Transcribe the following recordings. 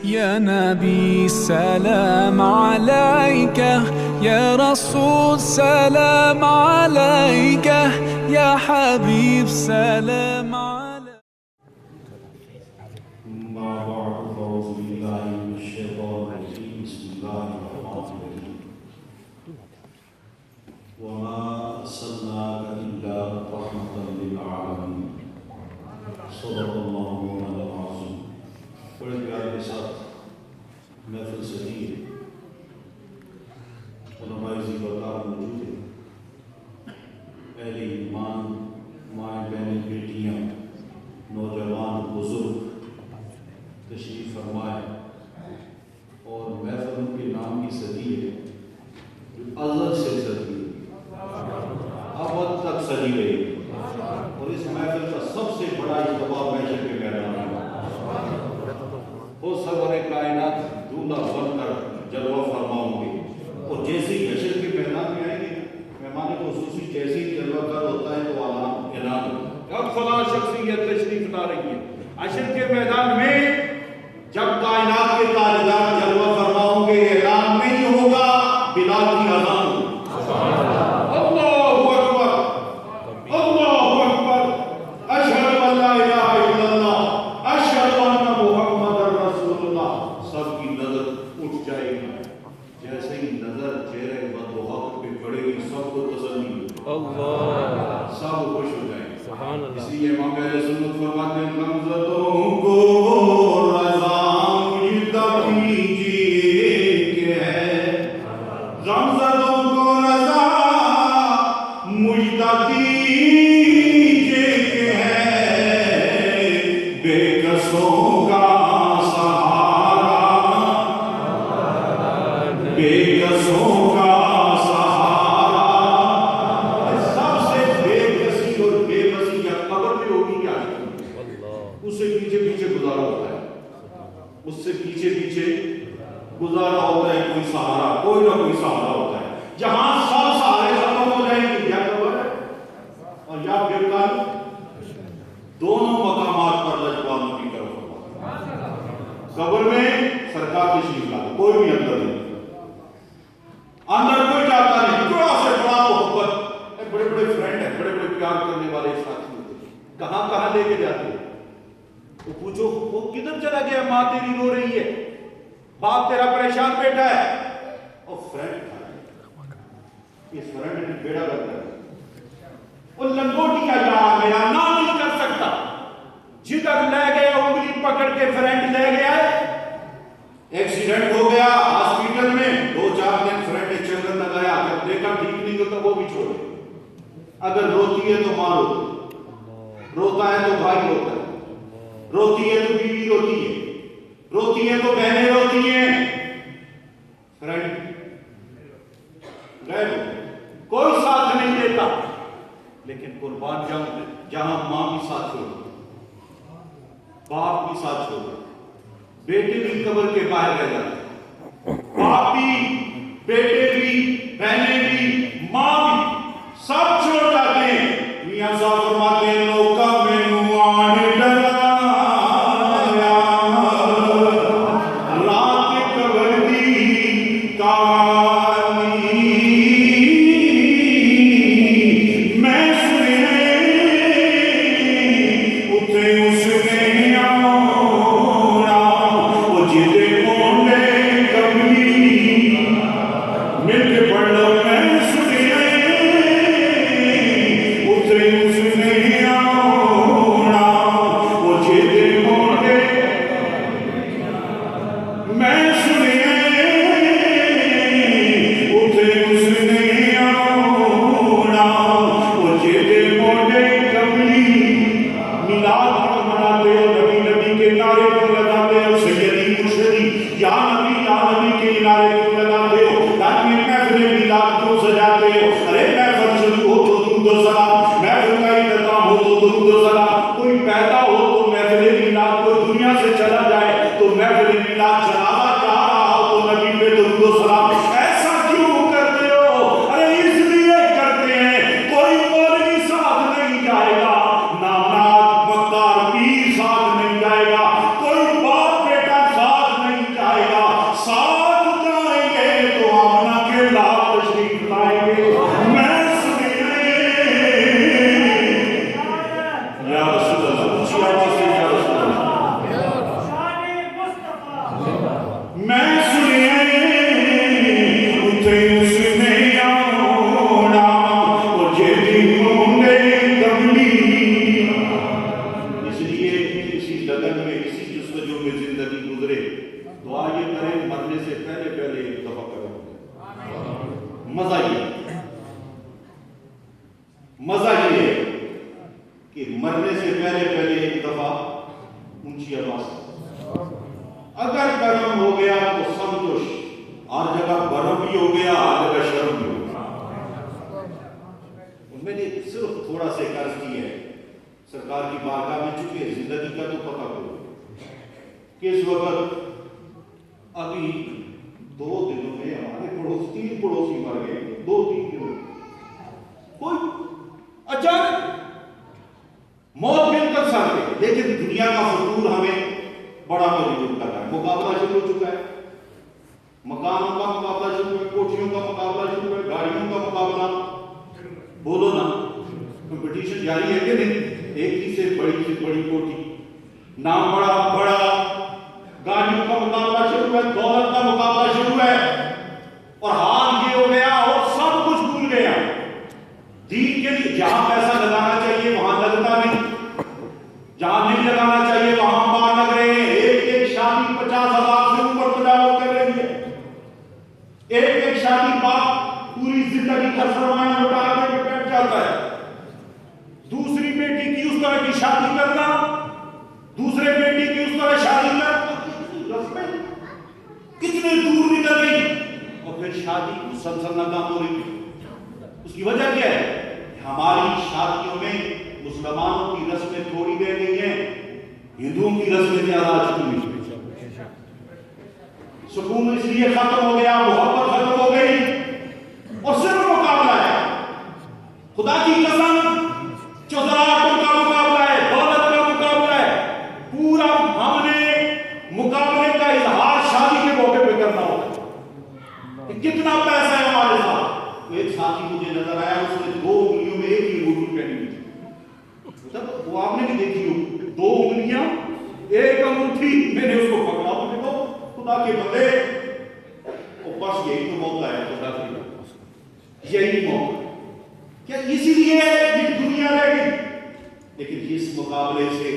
يا نبي سلام عليك، يا رسول سلام عليك، يا حبيب سلام عليك. ما بعد فأعوذ بالله من الشيطان الرجيم. بسم الله الرحمن الرحيم. وما أرسلناك إلا رحمة للعالمين. صدق الله مولانا العظيم. بڑے پیار کے ساتھ محفل سجی ہے، علماء ذکر موجود ہیں، اہل ایمان، مائیں بہنیں بیٹیاں، نوجوان بزرگ تشریف فرمائے، اور محفل ان کے نام کی سجی ہے جو ازل سے سجی ہے، ابد تک سجی رہی، اور اس محفل کا سب سے بڑا اجتماع محشر کے میدان میں وہ سرور کائنات دولہا بن کر جلوہ فرماؤں گے، اور جیسے ہی حشر کے میدان میں آئیں گے مہمان خصوصی جیسے ہی جلوہ کر ہوتا ہے تو اعلان اب فلاں شخصیت تشریف لا رہی ہے۔ حشر کے میدان میں جب کائنات کے تاجدار جلوہ فرماؤں گے، اعلان نہیں ہوگا، بلال کی اذان اللہ اکبر اللہ اکبر اشہد ان لا الہ الا اللہ اشہد ان محمد رسول اللہ، سب کی نظر اٹھ جائے گی، جیسے ہی نظر چہرے بدوحق پہ پڑے گی سب کو تسلی اللہ، سب خوش ہو جائیں گے۔ اس لیے امام اہل سنت فرماتے ہیں نمزدوں کو رضا مجدہ کیجئے کہ ہے، نمزدوں کو رضا مجدہ کیجئے کہ ہے، بے کسوں کا سہارا، بے کسوں کا سہارا، سب سے بے کسی اور بے بسی یا قبر میں ہوگی کیا اس سے پیچھے پیچھے گزارا ہوتا ہے، اس سے پیچھے پیچھے گزارا ہوتا ہے، کوئی سہارا، کوئی نہ کوئی سہارا ہوتا ہے، جہاں سب سہارے ختم ہو جائیں گے یا قبر ہے اور یا گرفتاری، دونوں مقامات پر لجپالوں کی طرف قبر میں سرکار تشریف لاتے، کوئی بھی اندر نہیں، اندر کوئی جاتا نہیں، بڑا سے بڑا محبت، بڑے بڑے فرینڈ ہیں، بڑے بڑے پیار کرنے والے ساتھی ہوتے ہیں، کہاں کہاں لے کے جاتے ہیں، تو پوچھو وہ کدھر چلا گیا، ماں تیری رو رہی ہے، باپ تیرا پریشان بیٹھا ہے، اور فرینڈ کھا ہے، اس فرینڈ نے بیڑا کرتا ہے، وہ لنگوٹی کا یار میرا نام نہیں کر سکتا، جدھر لے گئے انگلی پکڑ کے فرینڈ لے گیا ہے، ایکسیڈنٹ ہو گیا ہاسپیٹل میں، 2-4 دن فرینڈ نے چکر لگایا، جب دیکھا ٹھیک نہیں ہوتا وہ بھی چھوڑے، اگر روتی ہے تو ماں روتی ہے، روتا ہے تو بھائی روتا ہے، روتی ہے تو بیوی روتی ہے، روتی ہے تو بہنیں روتی ہیں، فرینڈ غیر کوئی ساتھ نہیں دیتا، لیکن قربان جاؤں جہاں ماں بھی ساتھ چھوڑ، باپ بھی ساتھ چھوڑ، بیٹے بھی قبر کے باہر رہ جاتے، باپ بھی، بیٹے بھی، بہنیں بھی، ماں بھی، سب چھوڑ جاتے ہیں۔ میاں صاحب فرماتے ہیں لوکا میں نوان ڈرایا، رات قبر دی کہانی، میں سنے اتھے اس نے آنا، وہ جدے مونڈے کبھی مل کے پڑھ لو، میں سنے اتھے اس نے آنا، وہ جدے مونڈے میں سنے اتھے اس نے آنا، وہ جدے مونڈے کبھی میلاد پر مناتے ہو، نبی نبی کے نعرے پر لگاتے ہو، سیدی مرشدی یا نبی کے نعرے پر لگاتے ہو، تاکہ محفل میلاد کیوں سجاتے ہو؟ ارے محفل شروع ہو تو درود و سلام، محفل کا اختتام ہو تو درود و سلام، کوئی پیدا ہو تو محفل میلاد، کوئی دنیا سے چلا جائے تو محفل میلاد، جنازہ چاہ رہا ہو تو نبی پہ درود و سلام، ایسا کیوں کرتے ہو؟ ارے اس لیے کرتے ہیں، کوئی مولوی ساتھ نہیں جائے گا، نام نات مقدار پیر ساتھ نہیں جائے گا، کوئی باپ بیٹا ساتھ نہیں دعا یہ کریں مرنے سے پہلے پہلے ایک دفعہ کریں. مزہ یہ ہے کہ مرنے سے پہلے پہلے ایک دفعہ اونچی آواز. اگر گرم ہو گیا تو سمجھو ہر جگہ گرم بھی ہو گیا، ہر جگہ شرم بھی ہو گیا. میں نے صرف تھوڑا سے عرض کی ہے سرکار کی بارگاہ میں، چونکہ زندگی کا تو پتہ کرو کہ اس وقت ابھی 2 دنوں میں ہمارے 3 پڑوسی مر گئے. 2-3 دنوں کوئی اچانک موت بالکل سامنے. لیکن دنیا کا فطور ہمیں بڑا مجبور کر رہا ہے. مقابلہ شروع ہو چکا ہے، مکانوں کا مقابلہ شروع ہے، کوٹھیوں کا مقابلہ شروع ہے، گاڑیوں کا مقابلہ. بولو نا، کمپٹیشن جاری ہے کہ نہیں؟ ایک ہی سے بڑی کوٹھی، نام بڑا گاڑیوں کا مقابلہ شروع ہے، دولت کا مقابلہ شروع ہے. اور حال یہ ہو گیا اور سب کچھ بھول گیا. دین کے لیے جہاں پیسہ لگانا چاہیے وہاں لگتا نہیں، جہاں نہیں لگانا چاہیے وہاں باہر لگ رہے ہیں. ایک شادی 50,000 سے اوپر تجارت کر رہی ہے. ایک شادی باپ پوری زندگی کا سرمایہ لوٹا کے بیٹھ جاتا ہے. دوسری بیٹی کی اس طرح کی شادی کرنا، دوسرے بیٹی کی اس طرح شادی کرنا، کتنے دور نکل گئی. اور پھر شادی مسلسل ناکام ہو رہی تھی. اس کی وجہ کیا ہے؟ ہماری شادیوں میں مسلمانوں کی رسمیں تھوڑی رہ گئی ہیں، ہندوؤں کی رسمیں زیادہ آ چکی ہیں. سکون اس لیے ختم ہو گیا، محبت ختم ہو گئی اور صرف مقابلہ ہے. خدا کی قسم چودراہٹوں کا مقابلہ ہے، دولت کا مقابلہ ہے. پورا ہم نے مقابلے کا اظہار شادی کے موقع پہ کرنا ہوگا. کتنا پیسہ ہے ہمارے ساتھ. ایک ساتھی مجھے نظر آیا، اس نے 2 انگلیوں میں ایک ہی انگلی پہنی ہوئی تھی. وہ آپ نے بھی دیکھی ہو، 2 انگلیاں ایک انگوٹھی. میں نے اس کو پکڑا، میں نے کہا خدا کے بندے، اور بس یہی تو موقع ہے خدا کی، یہی موقع. کیا اسی لیے یہ دنیا رہ گئی؟ لیکن اس مقابلے سے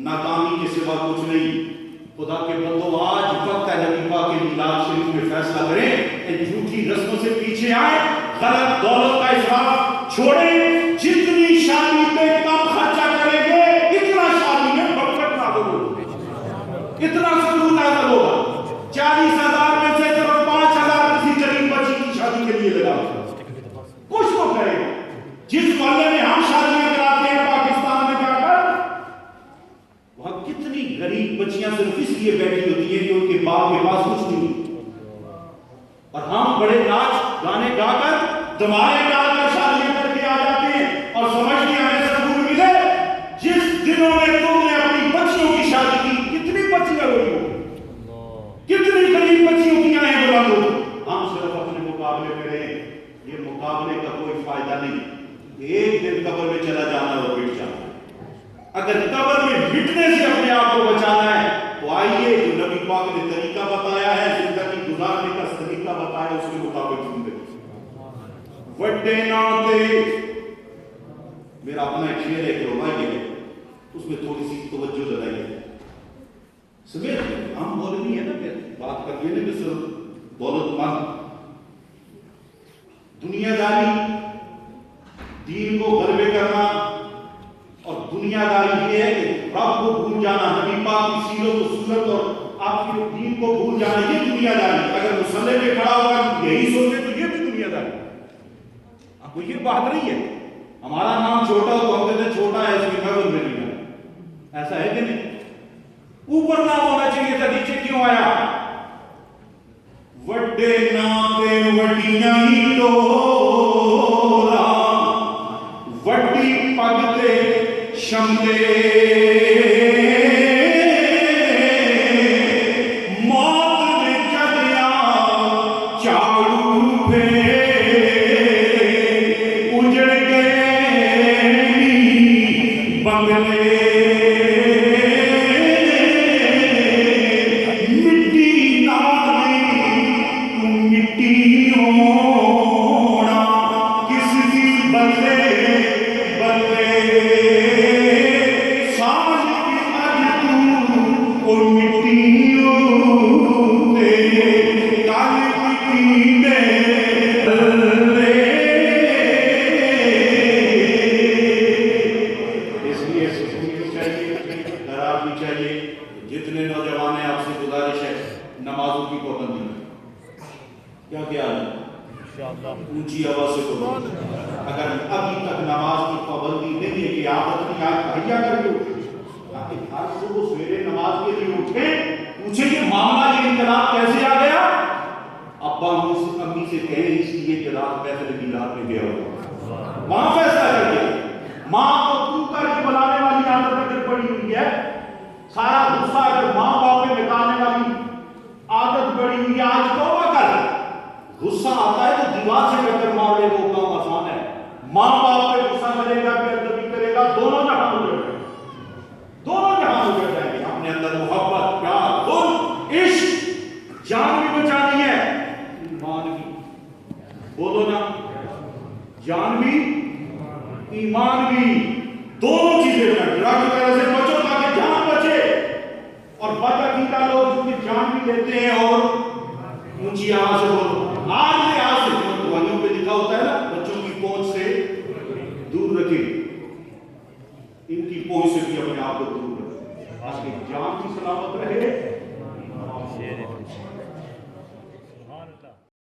ناکامی کے سوا کچھ نہیں. خدا کے بندو، آج وقت ہے نبی پاک کے میلاد شریف میں فیصلہ کریں. ان جھوٹی رسموں سے پیچھے آئیں، غلط دولت کا اسراف چھوڑیں. جتنی شادی پہ کم خرچہ کریں گے اتنا شادی میں برکت نازل ہوگی، اتنا سکون نازل ہوگا. 40,000 میں سے صرف 5,000 کسی غریب بچی کی شادی کے لیے لگا. کچھ تو کریں. جس محلے میں ہم شادیاں کراتے ہیں پاکستان میں جا کر، وہاں کتنی غریب بچیاں صرف اس لیے بیٹھی ہوتی ہیں کہ ان کے باپ کے پاس کچھ نہیں. اور ہم بڑے ناچ گانے گا کر دمارے ڈال کر شادیاں کر کے آ جاتے ہیں اور سمجھتے ہیں ہمیں سکون ملے. جس دنوں میں تم نے اپنی بچیوں کی شادی کی، کتنی بچیاں ہوئی ہو، کتنی غریب بچیوں کی آئیں بلند ہو. ہم صرف اپنے مقابلے میں رہے. یہ مقابلے کا کوئی فائدہ نہیں. ایک دن قبر میں چلا جانا اور مٹ جانا. اگر قبر میں مٹنے سے اپنے آپ کو بچانا ہے تو آئیے جو نبی پاک نے طریقہ بتایا ہے زندگی گزارنے کا طریقہ بتایا، اس کے مطابق زندگی. وڈے ناتے میرا اپنا ایک شعر ہے روایت ہے، اس میں تھوڑی سی توجہ لگائیے. سمیت ہم مولوی ہیں نا کہ بات کر لینے میں صرف دولت مند دنیا داری، دین کو غلبے کرنا. اور دنیا داری یہ ہے کہ رب کو بھول جانا، نبی پاک کی سیرت و سنت اور آپ کے دین کو بھول جانا، یہ دنیا داری. اگر مصلی پہ کھڑا ہوگا یہی سوچے تو یہ بھی دنیا داری. آپ کو یہ بات نہیں ہے. ہمارا نام چھوٹا ہو تو ہم کہتے ہیں چھوٹا ہے، اس کی محبت میں نہیں ہے. ایسا ہے کہ نہیں؟ اوپر نام ہونا چاہیے تھا، نیچے کیوں آیا؟ وڈے ناتے وڈیاں ہی ٹورا، وڈی پگتے شمدے موت نے چدیا چاڑو پہ اجڑ گئے بنگلے. نمازوں کی پابندی کیا کیا ہے اونچی آواز سے بولو اگر ابھی تک نماز کی پابندی نہیں ہے کہ عادت نہیں آج بھیا کر کے تاکہ ہر صبح سویرے نماز کے لیے اٹھے پوچھے کہ معاملہ یہ انقلاب کیسے آ گیا ابا امی سے کہے اس لیے کہ رات فیصلے کی رات میں گیا ہوگا وہاں فیصلہ کر دیا ماں کو تو کر کے بلانے والی عادت اگر پڑی ہوئی ہے سارا غصہ اگر ماں باپ میں نکالنے والی عادت پڑی ہوئی ہے آج توبہ کر غصہ آتا ہے تو دیوار سے ٹکر مار لے وہ کام آسان ہے ماں باپ پہ غصہ کرے گا پھر ادبی کرے گا دونوں جہاں اجڑ جائیں گے دونوں جہاں اجڑ جائیں گے اپنے اندر محبت پیار خود عشق جان بھی بچانی ہے ایمان بھی بولو نا جان بھی ایمان بھی دونوں چیزیں ڈرگ وغیرہ سے بچو تاکہ جان بچے اور بدعقیدہ لوگ جو کہ جان بھی لیتے ہیں اور اونچی آواز سے بولو آج سے دوائیوں پہ لکھا ہوتا ہے نا بچوں کی پہنچ سے دور رکھیں ان کی پہنچ سے بھی اپنے آپ کو دور رکھیں تاکہ جان کی سلامت رہے